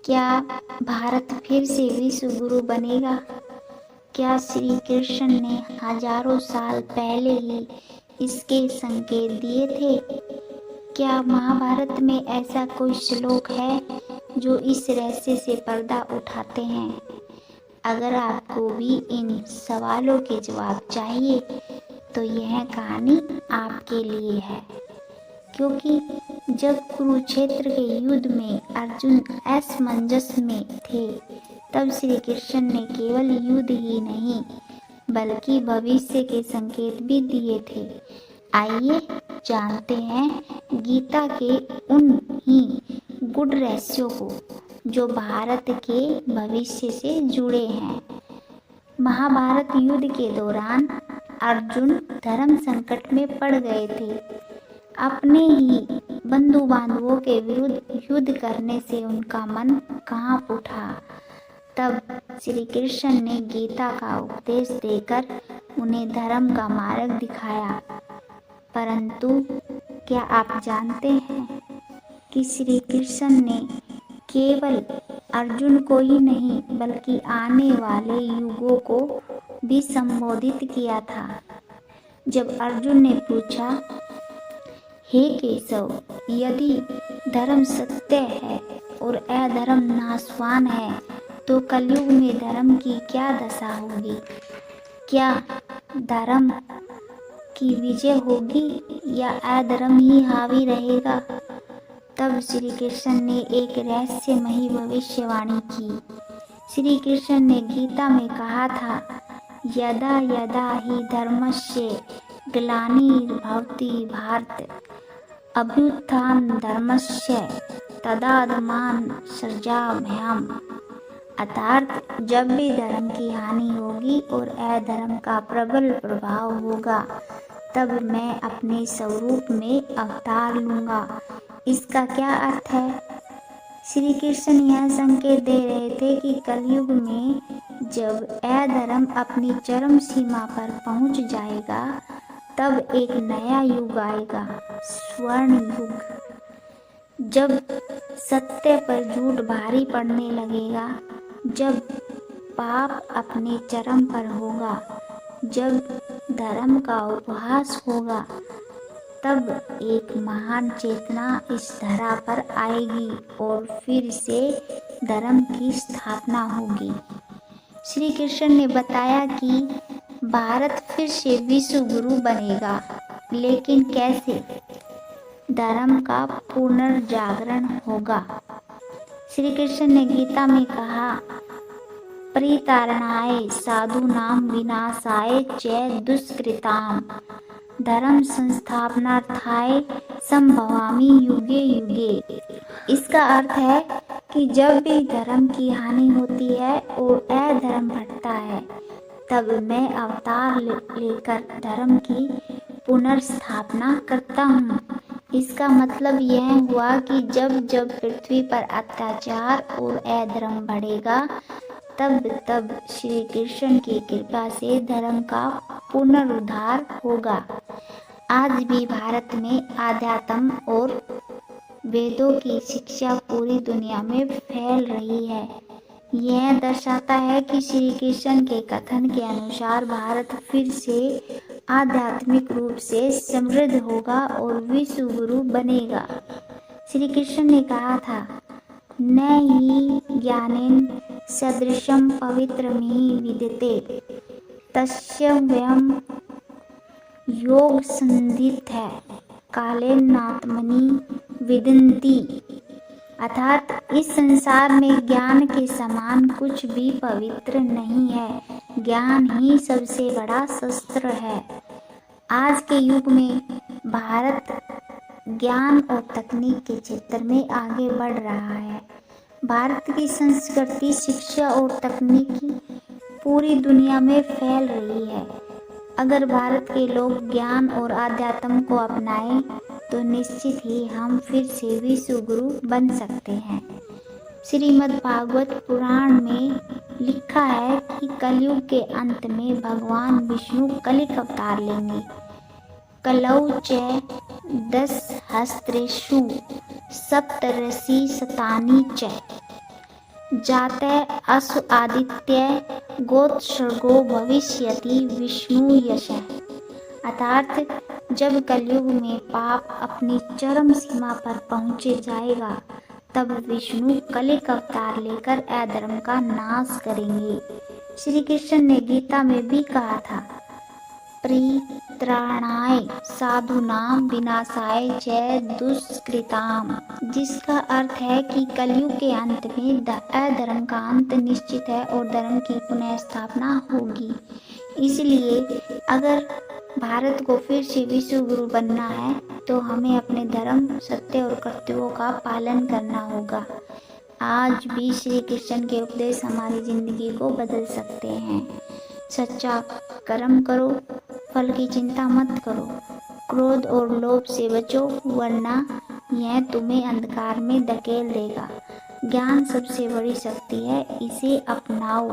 क्या भारत फिर से विश्व गुरु बनेगा? क्या श्री कृष्ण ने हजारों साल पहले ही इसके संकेत दिए थे? क्या महाभारत में ऐसा कोई श्लोक है जो इस रहस्य से पर्दा उठाते हैं? अगर आपको भी इन सवालों के जवाब चाहिए तो यह कहानी आपके लिए है, क्योंकि जब कुरुक्षेत्र के युद्ध में अर्जुन असमंजस में थे, तब श्री कृष्ण ने केवल युद्ध ही नहीं बल्कि भविष्य के संकेत भी दिए थे। आइए जानते हैं गीता के उन ही गूढ़ रहस्यों को जो भारत के भविष्य से जुड़े हैं। महाभारत युद्ध के दौरान अर्जुन धर्म संकट में पड़ गए थे। अपने ही बंधु बांधवों के विरुद्ध युद्ध करने से उनका मन कांप उठा। तब श्री कृष्ण ने गीता का उपदेश देकर उन्हें धर्म का मार्ग दिखाया। परंतु क्या आप जानते हैं कि श्री कृष्ण ने केवल अर्जुन को ही नहीं बल्कि आने वाले युगों को भी संबोधित किया था। जब अर्जुन ने पूछा, हे केशव, यदि धर्म सत्य है और अधर्म नाशवान है तो कलयुग में धर्म की क्या दशा होगी? क्या धर्म की विजय होगी या अधर्म ही हावी रहेगा? तब श्री कृष्ण ने एक रहस्यमयी भविष्यवाणी की। श्री कृष्ण ने गीता में कहा था, यदा यदा ही धर्मस्य ग्लानिर्भवति भारत अभ्युत्थान धर्मस्य तदात्मान सृजाम्यहम्। अर्थात जब भी धर्म की हानि होगी और अधर्म का प्रबल प्रभाव होगा, तब मैं अपने स्वरूप में अवतार लूंगा। इसका क्या अर्थ है? श्री कृष्ण यह संकेत दे रहे थे कि कलयुग में जब अधर्म अपनी चरम सीमा पर पहुंच जाएगा, तब एक नया युग आएगा, स्वर्ण युग। जब सत्य पर झूठ भारी पड़ने लगेगा, जब पाप अपने चरम पर होगा, जब धर्म का उपहास होगा, तब एक महान चेतना इस धरा पर आएगी और फिर से धर्म की स्थापना होगी। श्री कृष्ण ने बताया कि भारत फिर से विश्व गुरु बनेगा, लेकिन कैसे? धर्म का पुनर्जागरण होगा। श्री कृष्ण ने गीता में कहा, परितारणाय साधूनां विनाशाय च दुष्कृताम् धर्म संस्थापनार्थाय संभवामि युगे युगे। इसका अर्थ है कि जब भी धर्म की हानि होती है और अधर्म बढ़ता है, तब मैं अवतार लेकर धर्म की पुनर्स्थापना करता हूँ। इसका मतलब यह हुआ कि जब जब पृथ्वी पर अत्याचार और अधर्म बढ़ेगा, तब तब श्री कृष्ण की कृपा से धर्म का पुनरुद्धार होगा। आज भी भारत में आध्यात्म और वेदों की शिक्षा पूरी दुनिया में फैल रही है। यह दर्शाता है कि श्री कृष्ण के कथन के अनुसार भारत फिर से आध्यात्मिक रूप से समृद्ध होगा और विश्व गुरु बनेगा। श्री कृष्ण ने कहा था, न हि ज्ञानेन सदृशं पवित्रमिह विद्यते तस्य वयं योग संदित्य कालेनात्मनि विदन्ति। अर्थात इस संसार में ज्ञान के समान कुछ भी पवित्र नहीं है। ज्ञान ही सबसे बड़ा शस्त्र है। आज के युग में भारत ज्ञान और तकनीक के क्षेत्र में आगे बढ़ रहा है। भारत की संस्कृति, शिक्षा और तकनीकी पूरी दुनिया में फैल रही है। अगर भारत के लोग ज्ञान और आध्यात्म को अपनाएं तो निश्चित ही हम फिर से विश्व गुरु बन सकते हैं। श्रीमद् भागवत पुराण में लिखा है कि कलयुग के अंत में भगवान विष्णु कलिक अवतार लेंगे। कलौ च 10 सहस्रेषु सप्तऋषि शतानि च। जातः असु आदित्य गोत्सर्गो भविष्यति विष्णु यशः। अर्थात जब कलयुग में पाप अपनी चरम सीमा पर पहुँचे जाएगा तब विष्णु कलिक अवतार लेकर अधर्म का नाश करेंगे। श्री कृष्ण ने गीता में भी कहा था, परित्राणाय साधूनां विनाशाय च दुष्कृताम्, जिसका अर्थ है कि कलयुग के अंत में अधर्म का अंत निश्चित है और धर्म की पुनः स्थापना होगी। इसलिए अगर भारत को फिर से विश्व गुरु बनना है तो हमें अपने धर्म, सत्य और कर्तव्यों का पालन करना होगा। आज भी श्री कृष्ण के उपदेश हमारी जिंदगी को बदल सकते हैं। सच्चा कर्म करो, फल की चिंता मत करो, क्रोध और लोभ से बचो, वरना यह तुम्हें अंधकार में धकेल देगा। ज्ञान सबसे बड़ी शक्ति है, इसे अपनाओ।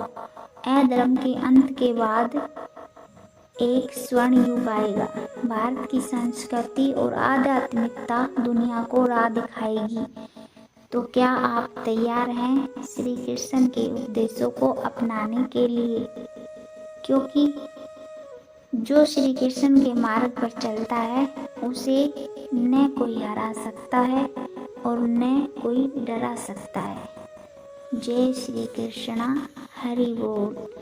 अधर्म के अंत के बाद एक स्वर्ण युग आएगा। भारत की संस्कृति और आध्यात्मिकता दुनिया को राह दिखाएगी। तो क्या आप तैयार हैं श्री कृष्ण के उपदेशों को अपनाने के लिए? क्योंकि जो श्री कृष्ण के मार्ग पर चलता है उसे न कोई हरा सकता है और न कोई डरा सकता है। जय श्री कृष्ण, हरि बोल।